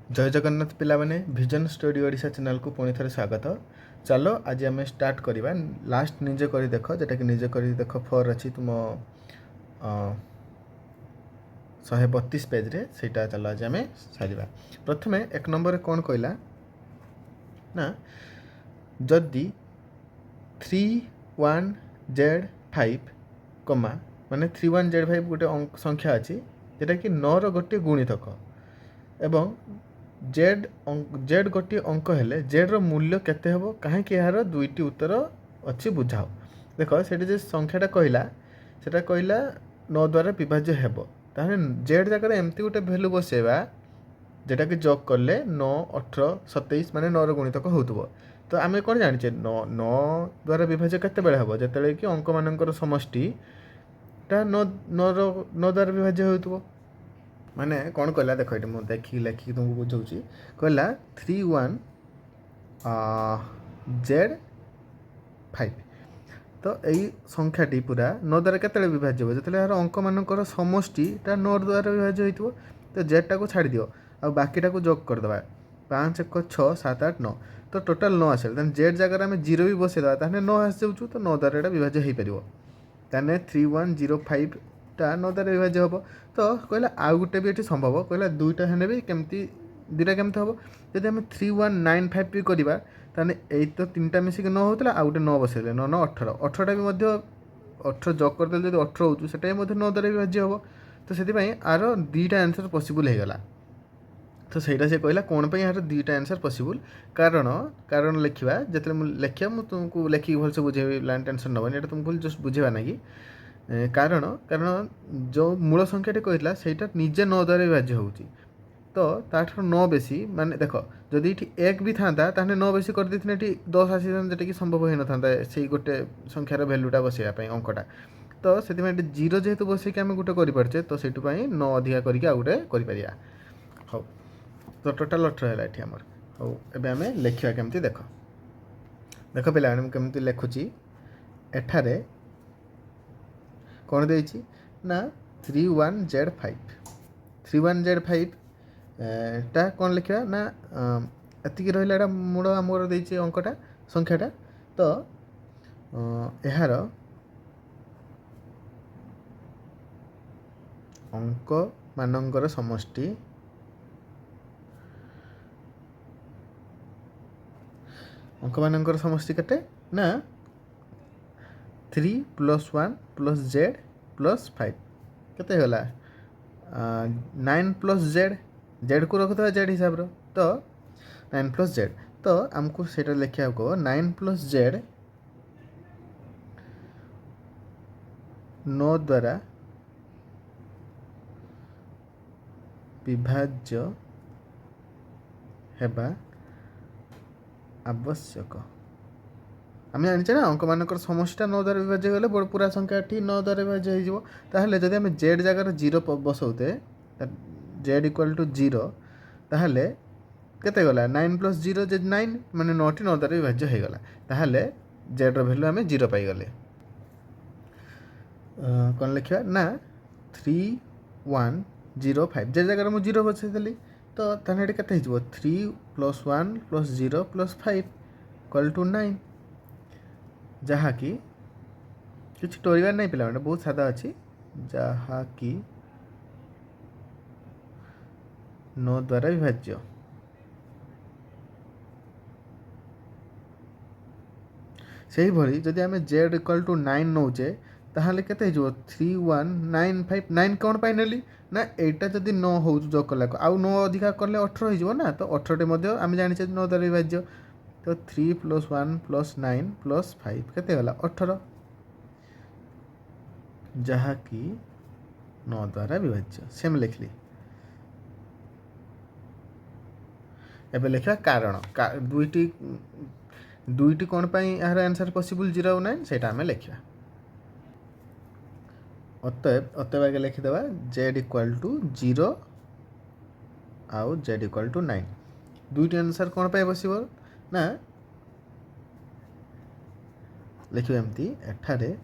जय जगन्नाथ पिला माने विजन स्टडी ओडिशा चैनल को पुणी थे स्वागत। चलो आज आम स्टार्ट करवा लास्ट निजे कर देख जेटा कि निजे कर देख 4 अच्छी तुम 132 पेज रे सेटा चलो आज आम सारिबा। प्रथम एक नंबर कौन कहला ना जदि 31Z5 कमा माने 31Z5 गोटे संख्या अच्छी जेटा कि 9 रो गोटे गुणितक एवं जेड गोटे अंक हेले जेड रो मूल्य केते हेबो काहेकि यार दुईटी उत्तर अच्छी बुझाओ। देख से संख्याटा कहला सेटा कहला 9 द्वारा विभाज्य हेबो ताहे जेड जगह एमती गोटे भैल्यू बसेबा जेटा कि जग कले 9 18 27 माने 9 रो गुणितक होतबो। तो आमे कोन जानिचे 9 द्वारा विभाज्य केते बेले हेबो जेतेले कि अंक मानकर समष्टि ता 9 द्वारा विभाज्य होतबो। माने कौन कहला देख ये मुझे देखिए लिखिक तुमको बुझाऊँ कहला 31Z5 तो यही संख्याटी पूरा 9 द्वारा केते विभाज्य हो जो यार अंक मानकर समष्टिटा 9 द्वारा विभाज्य हो तो जेडटा को छाड़ दियो आ बाकीटा को जोग करदे 5 1 6 7 8 9 तो टोटाल 9 आसे जेड जगह आम 0 भी बसईदा ताने 9 आसी जाऊँ तो 9 द्वारा यहाँ विभाज्य हो पार ताने 3105 टा 9 द्वारा विभाज्य हम तो कहला आउ गोटे भी ये संभव कहला दुईटा हेने भी केमती दुईटा केमती हम जब आम 3195 भी करवा ताने यही तो 3टा मिसिक 9 होता आउ गोटे 9 बसैले 9 9 18 18टा भी 18 जग करदे जब 18 हो 9 द्वारा विभाज्य हम तो से आर 2टा आंसर पॉसिबल हो गला। तो सहीटा से कहला कौन पर यार 2टा आंसर पॉसिबल कारण लिखा जिते लिखा मुझे तुमको लिखिक भलसे बुझेबी लाइन टेंशन नबनी ये तुमको जस्ट बुझेबा ना कि कारण जो मूल संख्याटी कहला सेटा निजे 9 द्वारा विभाज्य होउची तो ताठर 9 बेसी माने देख जदि ये 1 भी था ताहले 9 बेसी कर देथिने ये 10 आसी जेटा कि संभव हो न था से गोटे संख्यार भैल्यूटा बसैया अंकटा तो से जीरो जेहेतु बसैक आम गोटे करें तो से 9 अधिका करके आउ गोटे करा हो तो टोटाल 18 है ये आमर हो एबे आम लिखा केमती देख देख पिला केमती लिखुची एठारे कौन देइछि ना 31Z5 टा कौन लिखा ना एतिकी रहा मूल आमर देइछि अंकटा संख्याटा तो यार अंक मानकर समष्टि केते ना 3 + 1 + Z + 5 केते होला 9 + Z को रखता Z हिसाब रो तो 9 + Z तो आमको सेटा लिखा को 9 + Z 9 द्वारा विभाज्य हेबा आवश्यक। आम जाने ना अंक मानकर समष्टिटा 9 द्वारा विभाज्य गले पूरा संख्याटी 9 द्वारा विभाज्य हो जदि आम जेड जगह 0 बसौते जेड इक्वल टू 0 ताहले केते गला 9 + 0 जे 9 माने 9टी 9 द्वारा विभाज्य हो गला ताहले जेड रो वैल्यू आम 0 पाई गले कौन लिखा ना 3105 जे जगह मुझे 0 बसईदेली तो ताहले ये केते हो 3 + 1 + 0 + 5 = 9 जहाँकि किसी टोरिबार नहीं पिला बहुत सादा अच्छी जहाँकि 9 द्वारा विभाज्य से ही भरी जदि आम जेड इक्वल टू 9 नौचे ताहले केते हो 3195 9 कौन पाई नेली ना एटा जदि 9 हो जो कला आउ 9 अधिका कले 18 हो ना तो 18 टे आम जाने 9 द्वारा विभाज्य तो 3 + 1 + 9 + 5 केते गला 18 जहाँकि 9 द्वारा विभाज्य सेम लिखली। एबे लिखा कारण दुईटी कौन पाई यार आंसर पॉसिबल 0 और 9 सेटा आम लिखा अतएव आगे लिखिदेवा जेड इक्वल टू 0 आउ जेड इक्वल टू 9 दुईटी आंसर कौन पाई बसिब ना लिखिए एमती एठारे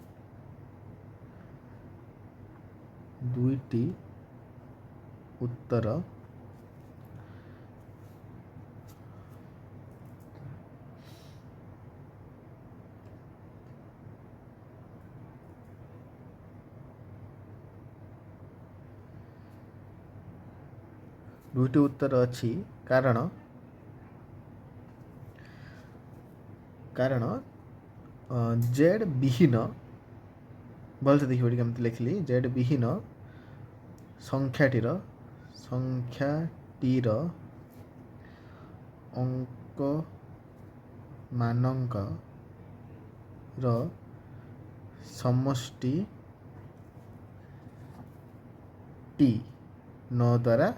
दुईटी उत्तर ଦୁଇଟି ଉତ୍ତର ଅଛି। କାରଣ ଜେଡ୍ ବିହୀନ, ଭଲସେ ଦେଖିବ ଏଠି କେମିତି ଲେଖିଲି, ଜେଡ୍ ବିହୀନ ସଂଖ୍ୟାଟିର ଅଙ୍କ ମାନଙ୍କର ସମଷ୍ଟି ଟି 9 ଦ୍ୱାରା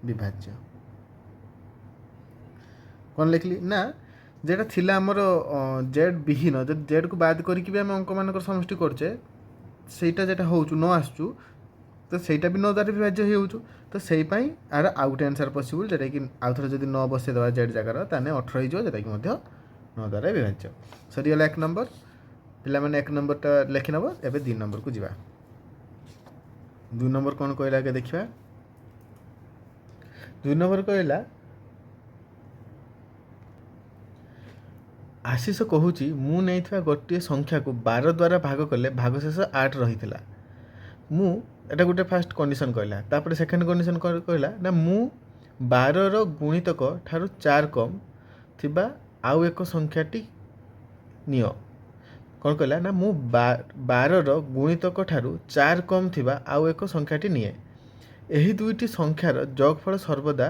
ବିଭାଜ୍ୟ। କ'ଣ ଲେଖିଲି ନା যেটা ଥିଲା ଆମର ଜେଡ୍ ବିହୀନ, ଯଦି ଜେଡ୍କୁ ବାଦ କରିକି ବି ଆମେ ଅଙ୍କମାନଙ୍କର ସମଷ୍ଟି କରୁଛେ, ସେଇଟା ଯେଟା ହେଉଛୁ ନ ଆସୁଛୁ, ତ ସେଇଟା ବି 9 ଦ୍ୱାରା ବିଭାଜ୍ୟ ହେଇଯାଉଛୁ। ତ ସେଇପାଇଁ ଆର ଆଉ ଗୋଟେ ଆନ୍ସର୍ ପସିବୁଲ୍, ଯେଉଁଟାକି ଆଉ ଥରେ ଯଦି 9 ବସେଇଦେବା ଜେଡ୍ ଜାଗାର, ତାହେଲେ 18 ହେଇଯିବ, ଯେଉଁଟାକି ମଧ୍ୟ 9 ଦ୍ୱାରା ବିଭାଜ୍ୟ। ସରିଗଲା 1 ନମ୍ବର। ପିଲାମାନେ 1 ନମ୍ବରଟା ଲେଖିନେବ। ଏବେ 2 ନମ୍ବରକୁ ଯିବା। 2 ନମ୍ବର କ'ଣ କହିଲା ଆଗେ ଦେଖିବା। 2 ନମ୍ବର କହିଲା, ଆଶିଷ କହୁଛି ମୁଁ ନେଇଥିବା ଗୋଟିଏ ସଂଖ୍ୟାକୁ 12 ଦ୍ୱାରା ଭାଗ କଲେ ଭାଗଶେଷ 8 ରହିଥିଲା। ମୁଁ ଏଇଟା ଗୋଟେ ଫାର୍ଷ୍ଟ କଣ୍ଡିସନ୍ କହିଲା। ତାପରେ ସେକେଣ୍ଡ କଣ୍ଡିସନ୍ କହିଲା ନା ମୁଁ 12ର ଗୁଣିତକ ଠାରୁ 4 କମ୍ ଥିବା ଆଉ ଏକ ସଂଖ୍ୟାଟି ନିଅ। କ'ଣ କହିଲା ନା ମୁଁ 12ର ଗୁଣିତକ ଠାରୁ 4 କମ୍ ଥିବା ଆଉ ଏକ ସଂଖ୍ୟାଟି ନିଏ। ଏହି ଦୁଇଟି ସଂଖ୍ୟାର ଯୋଗଫଳ ସର୍ବଦା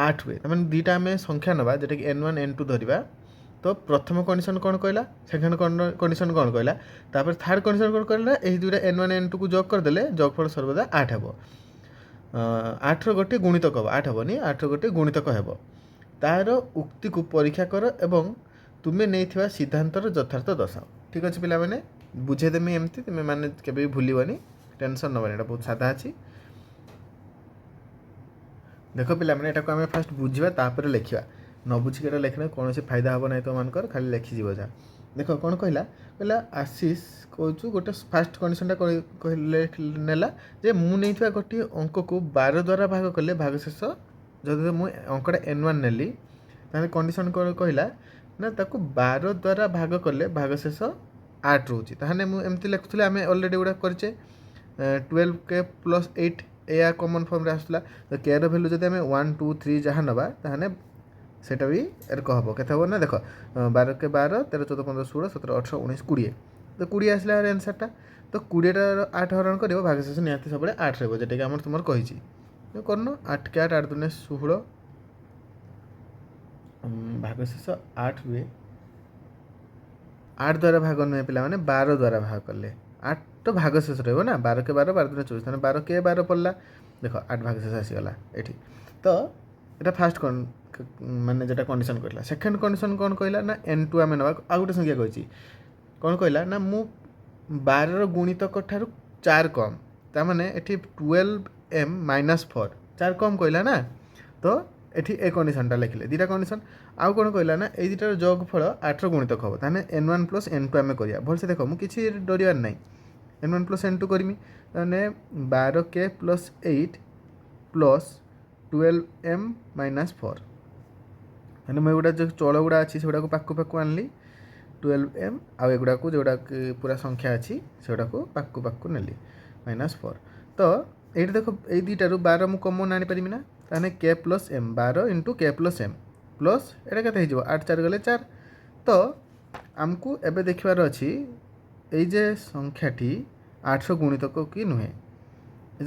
8 ହୁଏ। ତାମାନେ ଦୁଇଟା ଆମେ ସଂଖ୍ୟା ନେବା, ଯେଉଁଟାକି n1 n2 ଧରିବା। ତ ପ୍ରଥମ କଣ୍ଡିସନ୍ କ'ଣ କହିଲା, ସେକେଣ୍ଡ କଣ୍ଡିସନ୍ କ'ଣ କହିଲା, ତାପରେ ଥାର୍ଡ଼ କଣ୍ଡିସନ୍ କ'ଣ କହିଲା, ଏହି ଦୁଇଟା n1 n2କୁ ଯୋଗ କରିଦେଲେ ଯୋଗଫଳ ସର୍ବଦା 8 ହେବ। 8ର ଗୋଟିଏ ଗୁଣିତକ ହେବ, 8 ହେବନି, 8ର ଗୋଟିଏ ଗୁଣିତକ ହେବ। ତାହାର ଉକ୍ତିକୁ ପରୀକ୍ଷା କର ଏବଂ ତୁମେ ନେଇଥିବା ସିଦ୍ଧାନ୍ତର ଯଥାର୍ଥ ଦର୍ଶାଅ। ଠିକ୍ ଅଛି ପିଲାମାନେ, ବୁଝେଇଦେମି ଏମିତି, ତୁମେ ମାନେ କେବେ ବି ଭୁଲିବନି, ଟେନସନ୍ ନେବନି, ଏଇଟା ବହୁତ ସାଧା ଅଛି। ଦେଖ ପିଲାମାନେ, ଏଟାକୁ ଆମେ ଫାର୍ଷ୍ଟ ବୁଝିବା, ତାପରେ ଲେଖିବା। ନ ବୁଝିକି ଏଇଟା ଲେଖିଲେ କୌଣସି ଫାଇଦା ହେବ ନାହିଁ ତୁମମାନଙ୍କର, ଖାଲି ଲେଖିଯିବ ଯାହା। ଦେଖ କ'ଣ କହିଲା, ଆଶିଷ କହୁଛୁ ଗୋଟେ ଫାର୍ଷ୍ଟ କଣ୍ଡିସନ୍ଟା ନେଲା ଯେ ମୁଁ ନେଇଥିବା ଗୋଟିଏ ଅଙ୍କକୁ 12 ଦ୍ୱାରା ଭାଗ କଲେ ଭାଗଶେଷ, ଯଦି ମୁଁ ଅଙ୍କଟା n1 ନେଲି, ତାହେଲେ କଣ୍ଡିସନ୍ କ'ଣ କହିଲା ନା ତାକୁ 12 ଦ୍ୱାରା ଭାଗ କଲେ ଭାଗଶେଷ 8 ରହୁଛି। ତାହେଲେ ମୁଁ ଏମିତି ଲେଖୁଥିଲି, ଆମେ ଅଲରେଡ଼ି ଗୁଡ଼ା କରିଛେ, 12k + 8 ଏୟା କମନ୍ ଫର୍ମରେ ଆସୁଥିଲା। ତ କେର ଭ୍ୟାଲୁ ଯଦି ଆମେ 1 2 3 ଯାହା ନେବା, ତାହେଲେ ସେଇଟା ବି ଏରକ ହେବ। କେତେ ହେବ ନା ଦେଖ, 12k 12, 13 14 15 16 17 18 19 20। ତ 20 ଆସିଲା ଆନ୍ସର୍ଟା। ତ 20ଟାର 8 ହରଣ କରିବ, ଭାଗଶେଷ ନିହାତି ସବୁବେଳେ 8 ରହିବ, ଯେଉଁଟାକି ଆମର ତୁମର କହିଛି। କରୁନ 8k 8 8 2 16, ଭାଗଶେଷ 8 ହୁଏ। 8 ଦ୍ୱାରା ଭାଗ ନୁହେଁ ପିଲାମାନେ, 12 ଦ୍ୱାରା ଭାଗ କଲେ 8 ତ ଭାଗଶେଷ ରହିବ ନା, 12k 12 12 2 24, ତାହେଲେ 12k 12 ପଡ଼ିଲା। ଦେଖ 8 ଭାଗଶେଷ ଆସିଗଲା ଏଠି। ତ এটা ফার্স্ট ମାନେ যেটা কন্ডিশন କହିଲା। ସେକେଣ୍ଡ କଣ୍ଡିସନ୍ କ'ଣ କହିଲା ନା n2 ଆମେ ନେବା, ଆଉ ଗୋଟେ ସଂଖ୍ୟା କହିଛି। କ'ଣ କହିଲା ନା ମୁଁ 12ର ଗୁଣିତକ ଠାରୁ 4 କମ୍, ତାମାନେ ଏଠି 12m - 4, 4 କମ୍ କହିଲା ନା। ତ ଏଠି ଏ କଣ୍ଡିସନ୍ଟା ଲେଖିଲେ, ଦୁଇଟା କଣ୍ଡିସନ୍। ଆଉ କ'ଣ କହିଲା ନା ଏଇ ଦୁଇଟାର ଯୋଗଫଳ 8ର ଗୁଣିତକ ହେବ, ତାହେଲେ n1 + n2 ଆମେ କରିବା। ଭଲସେ ଦେଖ, ମୁଁ କିଛି ଡରିବାର ନାହିଁ, n1 + n2 କରିମି। ତାହେଲେ 12k + 8 + 12m - 4, ମାନେ ମୁଁ ଏଗୁଡ଼ା ଯେଉଁ ଚଳ ଗୁଡ଼ା ଅଛି ସେଗୁଡ଼ାକୁ ପାଖକୁ ଆଣିଲି, 12m, ଆଉ ଏଗୁଡ଼ାକୁ ଯେଉଁଗୁଡ଼ାକ ପୁରା ସଂଖ୍ୟା ଅଛି ସେଗୁଡ଼ାକୁ ପାଖକୁ ନେଲି, -4। ତ ଏଇଠି ଦେଖ, ଏଇ ଦୁଇଟାରୁ 12 ମୁଁ କମନ୍ ଆଣିପାରିବି ନା, ତାହେଲେ k + m, 12 × k + m plus ଏଇଟା କେତେ ହେଇଯିବ, 8 4 ଗଲେ 4। ତ ଆମକୁ ଏବେ ଦେଖିବାର ଅଛି ଏଇ ଯେ ସଂଖ୍ୟାଟି 8ର ଗୁଣିତକ କି ନୁହେଁ,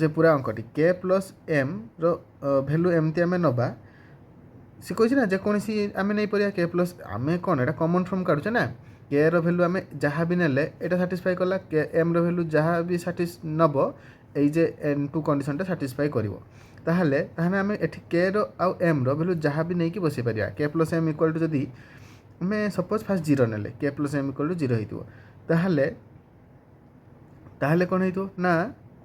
ଯେ ପୁରା ଅଙ୍କଟି k + mର ଭ୍ୟାଲୁ ଏମିତି ଆମେ ନେବା। ସେ କହିଛି ନା ଯେକୌଣସି ଆମେ ନେଇପାରିବା k + ଆମେ କ'ଣ ଏଇଟା କମନ୍ ଫର୍ମ କାଢ଼ୁଛେ ନା, kର ଭ୍ୟାଲୁ ଆମେ ଯାହା ବି ନେଲେ ଏଇଟା ସାଟିସ୍ଫାଏ କଲା, mର ଭ୍ୟାଲୁ ଯାହା ବି ନେବ ଏଇ ଯେ n2 କଣ୍ଡିସନ୍ଟା ସାଟିସ୍ଫାଏ କରିବ। ତାହେଲେ ଆମେ ଏଠି kର ଆଉ mର ଭ୍ୟାଲୁ ଯାହା ବି ନେଇକି ବସାଇ ପାରିବା। k + m = ଯଦି ଆମେ ସପୋଜ୍ ଫାର୍ଷ୍ଟ 0 ନେଲେ, k + m = 0 ହେଇଥିବ, ତାହେଲେ କ'ଣ ହେଇଥିବ ନା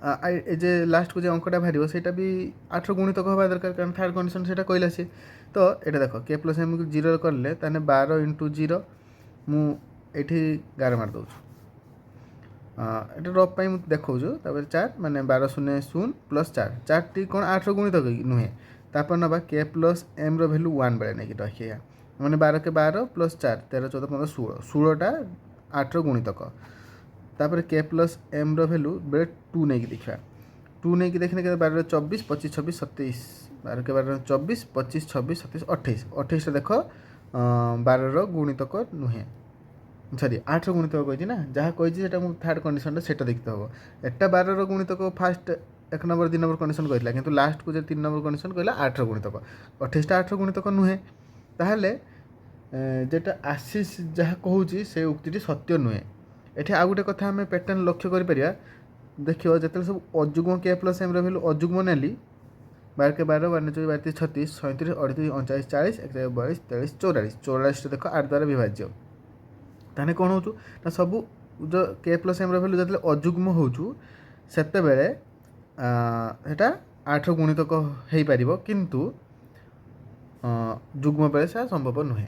ଏ ଯେ ଲାଷ୍ଟକୁ ଯେ ଅଙ୍କଟା ବାହାରିବ ସେଇଟା ବି 8ର ଗୁଣିତକ ହେବା ଦରକାର, କାରଣ ଥାର୍ଡ଼ କଣ୍ଡିସନ୍ ସେଇଟା କହିଲା ସେ। ତ ଏଇଟା ଦେଖ, k + m କୁ 0 କଲେ ତାହେଲେ 12 × 0, ମୁଁ ଏଇଠି 11 ମାରି ଦେଉଛୁ, ଏଇଟା ରଫ୍ ପାଇଁ ମୁଁ ଦେଖାଉଛୁ। ତାପରେ 4, ମାନେ 12 0 0 + 4, 4ଟି କ'ଣ 8ର ଗୁଣିତକ ନୁହେଁ। ତାପରେ ନେବା k + mର ଭ୍ୟାଲୁ 1 ବେଳେ ନେଇକି ରଖିବା, ମାନେ 12k 12 + 4 13 14 15 16, 16ଟା 8ର ଗୁଣିତକ। ତାପରେ k + mର ଭ୍ୟାଲୁ ବେଳେ 2 ନେଇକି ଦେଖିବା, 2 ନେଇକି ଦେଖିଲେ କେତେ, 12 24 25 26 27, 12 के 12 24 25 26 27 28 28 देख 12 गुणितक नुहे सरी 8 गुणितक कही ना जहाँ कही थर्ड कंडीशन से देखते हम एटा 12 गुणितक फास्ट 1 नंबर 2 नंबर कंडीशन कहला किंतु लास्ट को 3 नंबर कंडीशन कहला 8 गुणितक 28 8 गुणितक नुहे ताहले जेटा आशीष जहाँ कहूँ से उक्ति सत्य नुहे ये आउ गोटे कथा आम पैटर्न लक्ष्य कर देखिए जो सब अजुग्म के प्लस एम भैल्यू अजुग्म नेली 12 के 12 12 24 32 36 37 38 39 40 41 42 43 44 देख 8 द्वारा विभाज्य ताने कौन हो ना सब जो के प्लस एम भैल्यू जो अजुग्म होचु सेते बेले सेटा 8 गुणितक हो पार किंतु जुग्म बेले से संभव नुहे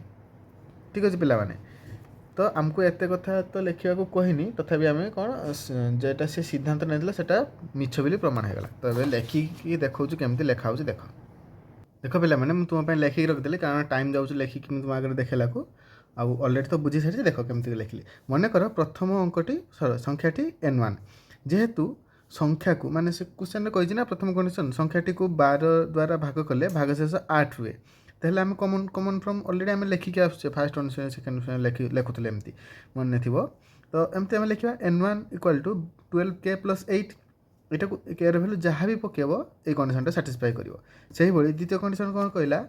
ठीक अच्छे पे तो आमको एत कथा तो लिखा कहनी तथापि आम कौन जेटा से सिद्धांत नहीं सेटा मिछ बोली प्रमाण होगा तो ये लेखिकी देखा केमती लेखा देख देख पे मैंने तुम लेखिकी रखिदेली कारण टाइम जाऊँ लेखिकी तुम आगे देखेला को आउ अलरेडी तो बुझी सारी देख केमती लिखिली मन कर प्रथम अंकटी संख्याटी n1 जेहेतु संख्या को माने से क्वेश्चन कही ना प्रथम कंडीशन संख्याटी को 12 द्वारा भाग कले भागशेष 8 हुए तेल आम कमन फ्रम अलरेडी आम लेखिकी आसुचे फास्ट अनुसार सेकेंड अनुसार लिखुले एमती मन थी तो एमती आम लिखा n1 equal to 12k plus 8 यहाँ को के भैल्यू जहाँ भी पकेब ये कंडीशन साटिस्फाई कर से द्वितीय कंडीशन कौन कहला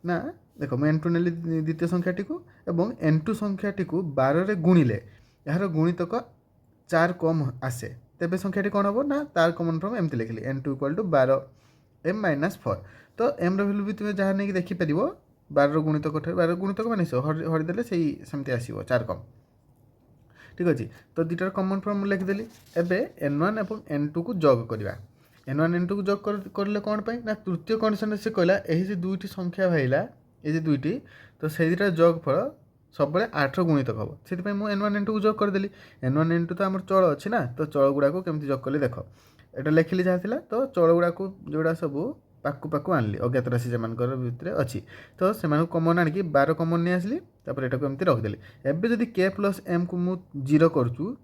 ना देख मुझे n2 नेली द्वितीय संख्याटी को एवं n2 संख्याटी को 12 गुणिले यार गुणितक 4 कम आसे तेबे संख्याटी कौन हम ना तार कमन फ्रम एमती लिखिली n2 इक्वाल टू 12m - 4 तो एम भैल्यू भी तुम्हें जहाँ नहीं देखिपर 12 गुणितक 12 गुणितक मान हरिदेले से सेमती आसो 4 कम ठीक अच्छे तो दुटार कमन फ्रम लिखिदेली एवं n1 और n2 को जग करवा n1 n2 को जग करले कौन पाई ना तृतीय कंडीशन से कहला यही दुईटी संख्या भाईला ये दुईटी तो से दुटा जग फल सब 8 गुणितक हम से मुझे n1 n2 को जग करदेली n1 n2 तो आम चल अच्छी ना तो चल गुड़ा को केमती जग कले देख एटा लिखिली जहाँ थी तो चल गुड़ा को जोड़ा सब पाकु पाकु आनली अज्ञात राशि से भितर अच्छी तो से कमन आणिकी 12 कमन नहीं आसली तापर एटा को एमती रखिदेली एबे जदि के प्लस एम को मु 0 करूँ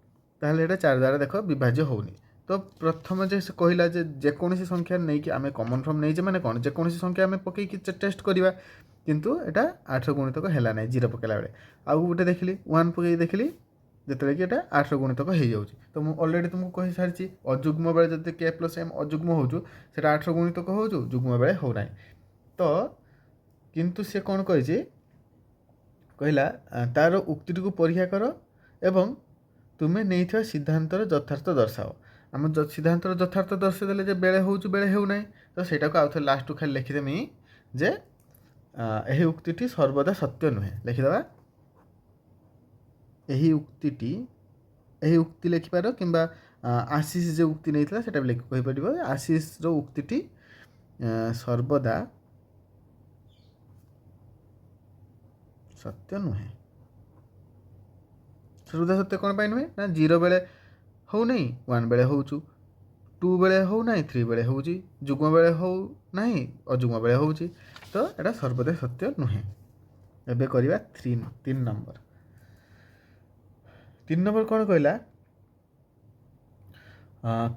ताहले एटा 4 द्वारा देख विभाज्य होनी तो प्रथम जे कहला जेकोसी संख्या नहीं कि आम कमन फ्रम नहीं माने कौन जेकोसी संख्या आम पकई टेस्ट करवा किंतु एटा 8 गुणितक है ना 0 पकेला बेले आउ गोटे देखिली 1 पकई देखिली जिते कि 8 गुणितक हो जाऊँगी तो मुझे अलरेडी तुमको कही सारी अजुग्म बेले जब के प्लस एम अजुग्म हो 8 गुणितक हो जुग्म बेले हो ना तो किंतु से कौन कही कहला तार उक्ति को परीक्षा कर एवं तुम्हें नहीं सिद्धांतर यथार्थ दर्शाओ आम सिद्धांतर यथार्थ दर्शाइले जे बेले हो बेले हो ना तो सेटा को आउ थे लास्ट खाली लिखिदेमी जे यही उक्ति सर्वदा सत्य नुहे लिखिदेवा यही उक्ति लिखिपार कि आशीष जो उक्ति नहीं था सेटा भी कहीपर आशीष रो उक्ति सर्वदा सत्य नुहे सर्वदा सत्य कौन पाई नुहे ना 0 बेले हो नहीं 1 बेले हो 2 बेले हो नहीं 3 बेले हो जुग्म बेले हो नहीं अजुग्म बेले हो तो यहाँ सर्वदा सत्य नुहे एबे करवा 3 नंबर 3 नंबर कौन कहला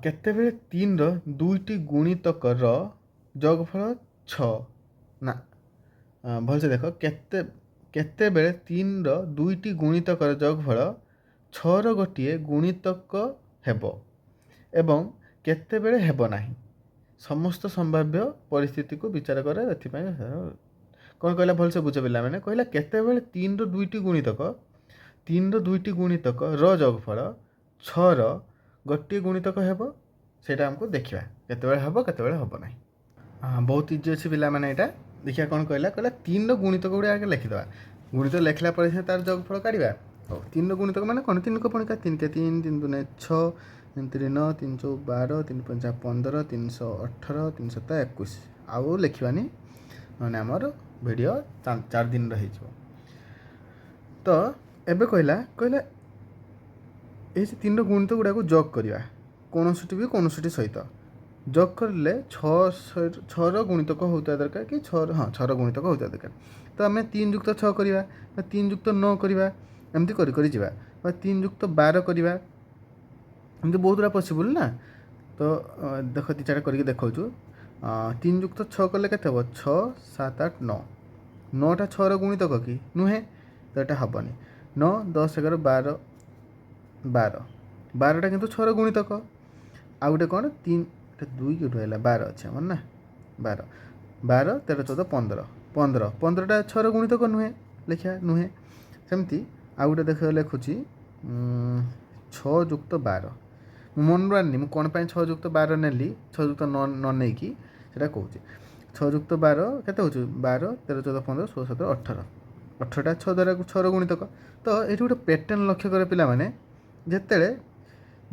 केतेबेले 3 रो दुईटी गुणितक जगफल 6 ना भल से देख केतेबेले 3 रो दुईटी गुणितक जगफल 6 रो गोटे गुणितक हेबो एवं केतेबेले हेबो नाही समस्त संभाव्य परिस्थिति को विचार कर कौन कहला भल से बुझ पिला मैंने कहला केतेबेले 3 रो दुईटी गुणितक 3 रो दुईटी गुणितक जगफल 6 रो गोटे गुणितक हेबो सेटा हमको देखिबा केतेबेले हेबो केतेबेले हेबो नाही बहुत इजी अच्छे पिला मैंने यहाँ देखिए कौन कहला 3 रो गुणितक गुड़ा आगे लिखिदेवा गुणितक लिखला पर तार जगफल काढ़ा 3 रो गुणितक माने कौन 3 को पुणी 3 के 3 3 दूने 6 3 3 9 3 4 12 3 5 15 318 3 7 21 आउ लिखवानी मैंने आमर वीडियो 4 दिन रही तो एबे कहला ये 3 रो गुणितक गुड़ा को जग करवा कौन भी कौन सहित जग करले 6 रो गुणितक होता दरकार कि 6 हाँ 6 रो गुणितक होता दरकार तो आम 3 युक्त 6 करवा 3 युक्त 9 करवा एमती करी जा 3 युक्त 12 करवा एमती बहुत गुड़ा पॉसिबल ना तो देख 2 4 करके देखा तीन युक्त छ कले के 6 7 8 9 9टा 6 गुणितक कि नुहे तो यहाँ हेनी 9 10 11 12 12 12टा किंतु 6 गुणितक आउ गोटे कौन 3 2 कि 12 अच्छे मन ना 12 12 13 14 15 15 15टा 6 गुणितक नुहे लिखा नुहे सेमती आउ गोटे देख लिखुची 6 युक्त 12 मन रानी मुझे कौन 6 युक्त 12 नेली 6 युक्त न नहीं कि सेटा कहूँ 6 युक्त 12 केते हो 12 13 14 15 16 17 18 18टा 6 द्वारा 6 गुणितक तो ये गोटे पैटर्न लक्ष्य करे पिला माने जेतेले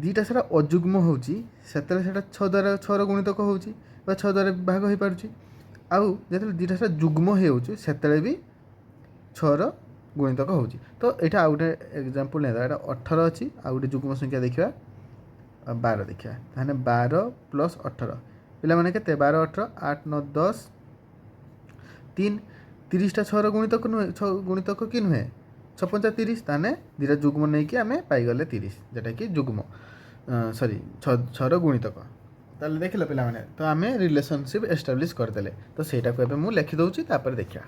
दीटा सारा अजुग्म होची सेतेले सेटा 6 द्वारा 6 गुणितक होची बा 6 द्वारा भाग हो पारुची आउ जेतेले दीटा सारा जुग्म हे होची सेतेले भी 6 गुणितक होची तो एटा आ गोटे एग्जांपल नै एटा 18 अछि आ गोटे जुग्म संख्या देखिबा 12 देखिबा ताने 12 प्लस 18 पिला माने केते 12 18 8 9 10 3 30टा 6 गुणितक नुहे 6 गुणितक कि नुहे 6 5 30 ताने दीटा जुग्म नै कि आमे पाई गले 30 जेटा कि जुग्म सॉरी 6 गुणितक ताले देखिलो पिला माने तो आमे रिलेशनशिप एस्टैब्लिश कर देले तो सेटा को एबे मु लिखि दउची तापर देखिया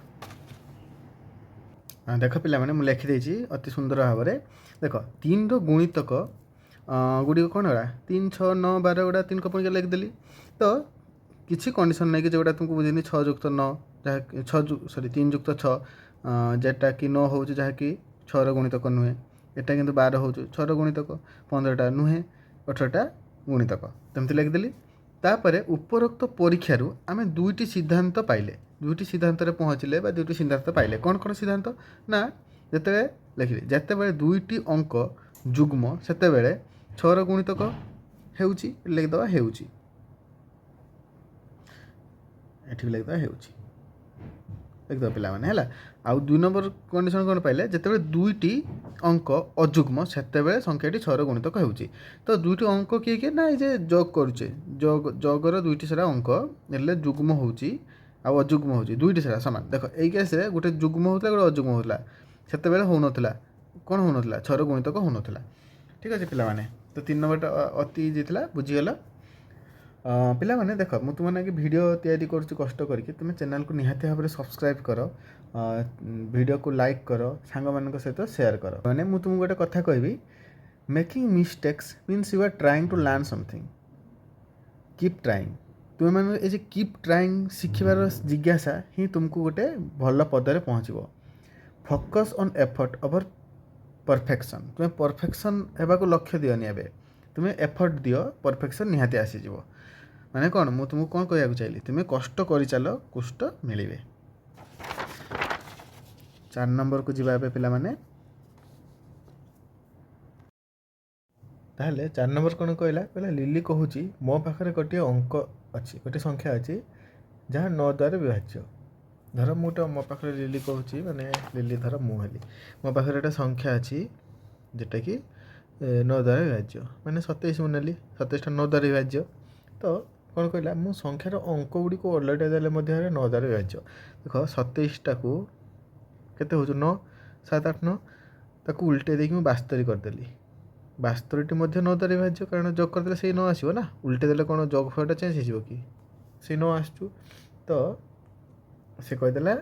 देख पिला माने मु लिखि देछि अति सुंदर भाव में देख 3 रो गुणितक गुड़ी कौन है 3 6 9 12 गुड़ा 3 को लिखिदेली तो किसी कंडीशन नहीं कि जोटा तुमको बुझे 6 युक्त 9 जहाँ 6 सॉरी 3 युक्त 6 जेटा कि 9 हो जहाँकि 6 गुणितक नुहे एटा कि 12 हो 6 गुणितक 15टा नुहे 18टा गुणितक तमती लिखिदेली तापर उपरोक्त परीक्षार आम दुईटी सिद्धांत पाइले दुईटी सिद्धांत पहुँचले दुईटी सिद्धांत पाइले कौन कौन सिद्धांत ना जिते लिखिले जिते दुईटी अंक जुग्म सेतेबेले 6 गुणितक हेउची लिखिदेवा हेउची एठी लिखिदेवा हेउची लिखिदेवा पिला माने हैला आउ 2 नंबर कंडीशन कौन पाइले जिते दुईटी अंक अजुग्म सेतेबेले संख्याटी 6 गुणितक हेउची तो दुईटी अंक किए किए ना ये जोग करुचे जोगर दुईटी सारा अंक एले जुग्म होउची आ अजुग्म होउची दुईटी सारा समान देख एई केस रे गोटे जुग्म होतला गोटे अजुग्म होतला सेतेबेले होउनथला कौन होउनथला 6 गुणितक होउनथला ठीक अच्छे पिला माने तो 3 नंबर अति इजी थिला बुझीगला पिला माने देख मु तुम मैंने वीडियो तैयारी करुच्ची कष्ट करके तुम चैनल को निहाती भाव में सब्सक्राइब कर वीडियो को लाइक कर सांग मान सहित शेयर कर मैंने मुझे तुमको गोटे कथा कहबी making mistakes means you are trying to learn something keep trying तुम मैंने ये कीप ट्राइंग शिखबार जिज्ञासा ही तुमको गोटे भल पदरे पहुँचब focus on effort over perfection तुम्हें परफेक्शन होगा लक्ष्य दियनि एबे तुम्हें एफर्ट दियो परफेक्शन निहाती आसीज माने कौन मु तुमको कौन कहना चाहिए तुम्हें कष्ट कर चल कुष्ट मिले 4 नंबर को जीवा एबे पिला माने ताहले 4 नंबर कौन कहला कहला लिली कहूची मो पाखरे गोटे अंक अच्छी गोटे संख्या अच्छी जहाँ 9 द्वारा विभाज्य धर मुझे मो पाखे लिली कहूँ माने लिली धर मुझे मो पाखे गोटे संख्या अच्छी जोटा कि 9 द्वारा विभाज्य माने 27 मु नेली 27टा 9 द्वारा विभाज्य तो कौन कहला मु संख्यार अंक गुड़ी को ओलटाई देले 9 द्वारा विभाज्य देख 27टा को केते हो 9 7 8 9 ताकू उल्टे देकी 72 करदेली 72टी 9 द्वारा विभाज्य कारण जोग करदेले से 9 आसो ना उल्टे देले कौन जोग फलटा चेंज हो कि से 9 आसू तो से कहीदेला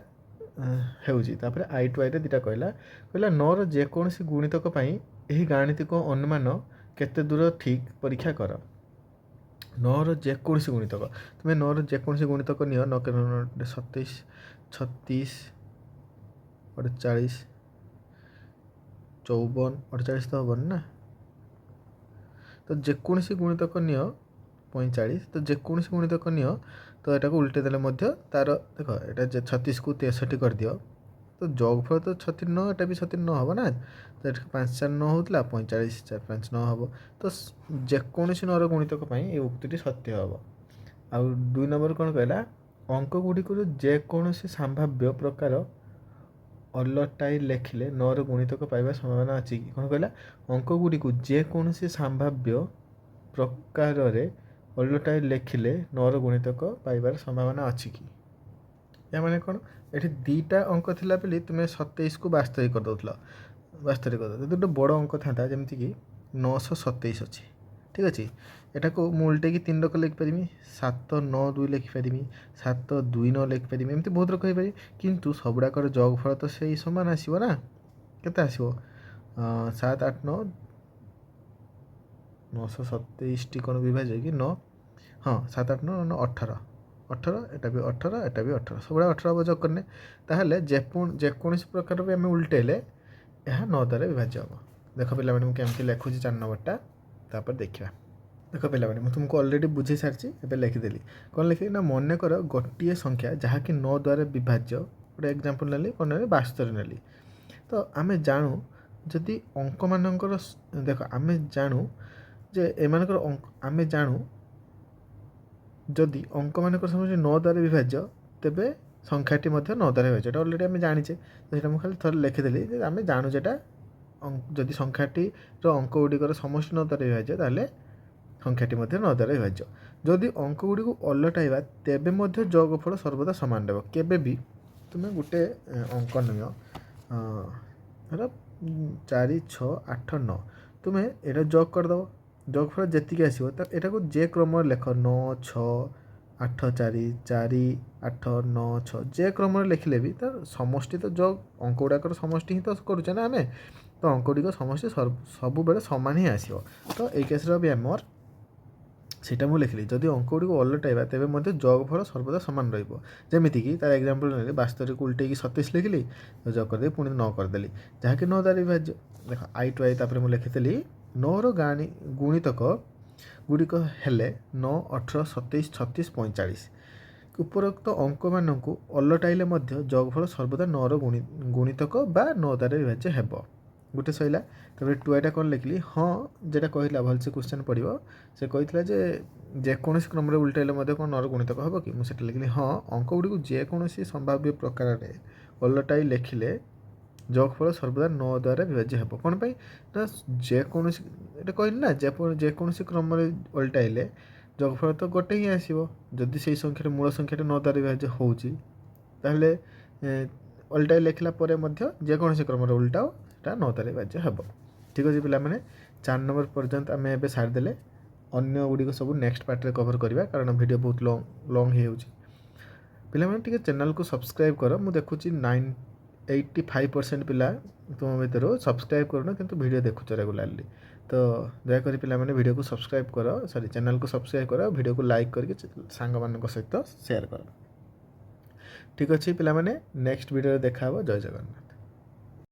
होपर आई टू आई दुटा कहला कहला 9 जेकोसी गुणितक यही गाणितिक अनुमान केते दूर ठीक परीक्षा कर 9 जेकोसी गुणितक तुम्हें 9 जेकोसी गुणितक नियो 9 27 36 48 54 48 तो हेन ना तो जेकोसी गुणितक नियो 45 तो जेकोसी गुणितक नियो तो यहाँ को उल्टे देले तार देख यहाँ 36 को 63 कर दियो तो जोगफल तो 36 9 एटा भी 36 9 हम ना तो 5 4 9 होता 45 4 5 9 हम तो जेकोसी 9 गुणितक ये उक्ति सत्य हम आउ 2 नंबर कौन कहला अंक गुड़िक जेकोसी संभाव्य प्रकार अलटाई लेखिले 9 गुणितक पाइबा संभावना अच्छी कि कौन कहला अंक गुड़िक जेकोसी संभाव्य प्रकार ओलटाई लेखिले 9 गुणितक पाइबार संभावना अच्छी कि या माने कौन ये दीटा अंक थिला बेली तुम्हें 27 को 72 कर दउतला 72 कर दो गोटे बड़ अंक था जमीक कि 927 अच्छी ଠିକ୍ ଅଛି। ଏଟାକୁ ମୁଁ ଉଲ୍ଟେଇକି 3 ରକ ଲେଖିପାରିବି, 7 9 2 ଲେଖିପାରିବି, 7 2 9 ଲେଖିପାରିବି, ଏମିତି ବହୁତ ରକ ହେଇପାରିବି। କିନ୍ତୁ ସବୁଗୁଡ଼ାକର ଯୋଗଫଳ ତ ସେଇ ସମାନ ଆସିବ ନା। କେତେ ଆସିବ 7 8 9 927ଟି କ'ଣ ବିଭାଜ୍ୟ କି 9, ହଁ 7 8 9 9 18 18, ଏଟା ବି 18, ଏଟା ବି 18, ସବୁଗୁଡ଼ା 18 ହବ ଯୋଗ କରିନେ। ତାହେଲେ ଯେକୌଣସି ପ୍ରକାର ବି ଆମେ ଉଲ୍ଟେଇଲେ ଏହା 9 ଦ୍ୱାରା ବିଭାଜ୍ୟ ହେବ। ଦେଖ ପିଲାମାନେ ମୁଁ କେମିତି ଲେଖୁଛି 4 ନମ୍ବରଟା, ତାପରେ ଦେଖିବା। ଦେଖ ପିଲାମାନେ ମୁଁ ତୁମକୁ ଅଲରେଡ଼ି ବୁଝେଇ ସାରିଛି, ଏବେ ଲେଖିଦେଲି। କ'ଣ ଲେଖିଲି ନା ମନେକର ଗୋଟିଏ ସଂଖ୍ୟା ଯାହାକି 9 ଦ୍ୱାରା ବିଭାଜ୍ୟ, ଗୋଟେ ଏକ୍ଜାମ୍ପଲ୍ ନେଲି, କ'ଣ ନେଲି 72 ନେଲି। ତ ଆମେ ଜାଣୁ ଯଦି ଅଙ୍କମାନଙ୍କର ଦେଖ ଆମେ ଜାଣୁ ଯେ ଏମାନଙ୍କର ଆମେ ଜାଣୁ ଯଦି ଅଙ୍କମାନଙ୍କର ସମସ୍ତେ 9 ଦ୍ୱାରା ବିଭାଜ୍ୟ, ତେବେ ସଂଖ୍ୟାଟି ମଧ୍ୟ 9 ଦ୍ୱାରା ବିଭାଜ୍ୟ। ଏଟା ଅଲରେଡ଼ି ଆମେ ଜାଣିଛେ। ତ ସେଇଟା ମୁଁ ଖାଲି ଥରେ ଲେଖିଦେଲି ଯେ ଆମେ ଜାଣୁ ଯେଟା ଯଦି ସଂଖ୍ୟାଟିର ଅଙ୍କ ଗୁଡ଼ିକର ସମଷ୍ଟି 9 ଦ୍ୱାରା ବିଭାଜ୍ୟ, ତାହେଲେ ସଂଖ୍ୟାଟି ମଧ୍ୟ 9 ଦ୍ୱାରା ବିଭାଜ୍ୟ। ଯଦି ଅଙ୍କ ଗୁଡ଼ିକୁ ଓଲଟାଇବା ତେବେ ମଧ୍ୟ ଯୋଗଫଳ ସର୍ବଦା ସମାନ ରହିବ। କେବେ ବି ତୁମେ ଗୋଟେ ଅଙ୍କ ନିଅ, ଧର 4 6 8 9, ତୁମେ ଏଇଟା ଯୋଗ କରିଦେବ। ଯୋଗଫଳ ଯେତିକି ଆସିବ ଏଟାକୁ ଯେ କ୍ରମରେ ଲେଖ, 9 6 8 4 4 8 9 6, ଯେ କ୍ରମରେ ଲେଖିଲେ ବି ତାର ସମଷ୍ଟି ତ ଯୋଗ, ଅଙ୍କ ଗୁଡ଼ାକର ସମଷ୍ଟି ହିଁ ତ କରୁଛେ ନା ଆମେ। ତ ଅଙ୍କ ଗୁଡ଼ିକ ସମଷ୍ଟି ସବୁବେଳେ ସମାନ ହିଁ ଆସିବ। ତ ଏଇ କେସ୍ରେ ବି ଆମର ସେଇଟା ମୁଁ ଲେଖିଲି। ଯଦି ଅଙ୍କ ଗୁଡ଼ିକୁ ଓଲଟାଇବା ତେବେ ମଧ୍ୟ ଯୋଗଫଳ ସର୍ବଦା ସମାନ ରହିବ। ଯେମିତିକି ତାର ଏକ୍ଜାମ୍ପଲ୍ ନେଲି, 72କୁ ଉଲ୍ଟେଇକି 37 ଲେଖିଲି, ଯୋଗ କରିଦେଇ ପୁଣି 9 କରିଦେଲି, ଯାହାକି 9 ଦ୍ୱାରା ବିଭାଜ୍ୟ। ଦେଖ I to I, ତାପରେ ମୁଁ ଲେଖିଥିଲି 9ର ଗୁଣିତକ ଗୁଡ଼ିକ ହେଲେ 9 18 27 36 45। ଉପରୋକ୍ତ ଅଙ୍କମାନଙ୍କୁ ଓଲଟାଇଲେ ମଧ୍ୟ ଯୋଗଫଳ ସର୍ବଦା 9ର ଗୁଣିତକ ବା 9 ଦ୍ୱାରା ବିଭାଜ୍ୟ ହେବ। ଗୋଟେ ସଇଲା। ତାପରେ 2 କ'ଣ ଲେଖିଲି, ହଁ ଯେଟା କହିଲା ଭଲସେ କ୍ୱେଶ୍ଚନ୍ ପଡ଼ିବ, ସେ କହିଥିଲା ଯେ ଯେକୌଣସି କ୍ରମରେ ଉଲ୍ଟାଇଲେ ମଧ୍ୟ କ'ଣ 9ର ଗୁଣିତକ ହେବ କି, ମୁଁ ସେଟା ଲେଖିଲି ହଁ ଅଙ୍କ ଗୁଡ଼ିକୁ ଯେକୌଣସି ସମ୍ଭାବ୍ୟ ପ୍ରକାରରେ ଓଲଟାଇ ଲେଖିଲେ ଯୋଗଫଳ ସର୍ବଦା 9 ଦ୍ୱାରା ବିଭାଜ୍ୟ ହେବ। କ'ଣ ପାଇଁ ନା ଯେକୌଣସି, ଏଇଟା କହିଲି ନା ଯେକୌଣସି କ୍ରମରେ ଓଲଟାଇଲେ ଯୋଗଫଳ ତ ଗୋଟେ ହିଁ ଆସିବ। ଯଦି ସେଇ ସଂଖ୍ୟାର ମୂଳ ସଂଖ୍ୟାଟା 9 ଦ୍ୱାରା ବିଭାଜ୍ୟ ହେଉଛି, ତାହେଲେ ଓଲଟାଇ ଲେଖିଲା ପରେ ମଧ୍ୟ ଯେକୌଣସି କ୍ରମରେ ଉଲ୍ଟାଅ ସେଟା 9 ଦ୍ୱାରା ବିଭାଜ୍ୟ ହେବ। ଠିକ୍ ଅଛି ପିଲାମାନେ, 4 ନମ୍ବର ପର୍ଯ୍ୟନ୍ତ ଆମେ ଏବେ ସାରିଦେଲେ। ଅନ୍ୟ ଗୁଡ଼ିକ ସବୁ ନେକ୍ସଟ ପାର୍ଟରେ କଭର୍ କରିବା, କାରଣ ଭିଡ଼ିଓ ବହୁତ ଲଙ୍ଗ ହେଇଯାଉଛି। ପିଲାମାନେ ଟିକେ ଚ୍ୟାନେଲକୁ ସବସ୍କ୍ରାଇବ୍ କର। ମୁଁ ଦେଖୁଛି 85% ପିଲା ତୁମ ଭିତରୁ ସବସ୍କ୍ରାଇବ୍ କରୁନ, କିନ୍ତୁ ଭିଡ଼ିଓ ଦେଖୁଛ ରେଗୁଲାରଲି। ତ ଦୟାକରି ପିଲାମାନେ ଭିଡ଼ିଓକୁ ସବସ୍କ୍ରାଇବ୍ କର, ଚ୍ୟାନେଲକୁ ସବସ୍କ୍ରାଇବ୍ କର, ଭିଡ଼ିଓକୁ ଲାଇକ୍ କରିକି ସାଙ୍ଗମାନଙ୍କ ସହିତ ସେୟାର କର। ଠିକ୍ ଅଛି ପିଲାମାନେ, ନେକ୍ସଟ ଭିଡ଼ିଓରେ ଦେଖା ହେବ। ଜୟ ଜଗନ୍ନାଥ।